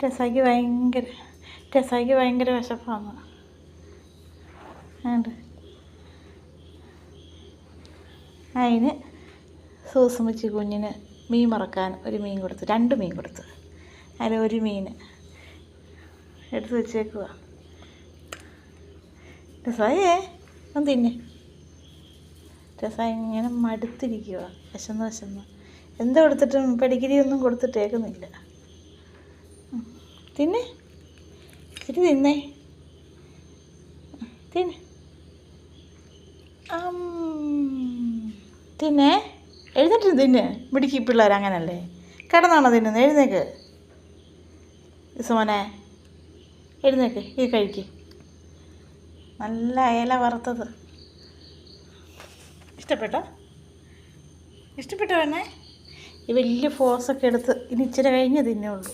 ടെസായിക്ക് ഭയങ്കര വിശപ്പാണ്. ഉണ്ട് അതിന് സൂസുമിച്ചി കുഞ്ഞിന് മീൻ മറക്കാൻ ഒരു മീൻ കൊടുത്തു, 2 മീൻ കൊടുത്തു. അതിൽ ഒരു മീൻ എടുത്ത് വെച്ചേക്കുക. ടെസായേ ഒന്ന് തിന്നെ. ടെസായി ഇങ്ങനെ മടുത്തിരിക്കുക, വിശന്ന്. എന്താ കൊടുത്തിട്ടും പെഡിഗ്രി ഒന്നും കൊടുത്തിട്ടേക്കുന്നില്ല. തിന്നെ, ഇച്ചിരി തിന്നേ, തിന്നെ തിന്നെ. എഴുന്നേറ്റ് തിന്നെ. മിടുക്കി പിള്ളേർ അങ്ങനല്ലേ, കിടന്നാണോ തിന്നുന്നത്? എഴുന്നേക്ക് ഇസുമോനെ, എഴുന്നേക്ക്. ഇത് കഴിക്ക്. നല്ല ഇല വറുത്തത് ഇഷ്ടപ്പെട്ടോ വേണേ? ഈ വലിയ ഫോസൊക്കെ എടുത്ത് ഇനി ഇച്ചിരി കഴിഞ്ഞ് തിന്നുള്ളൂ.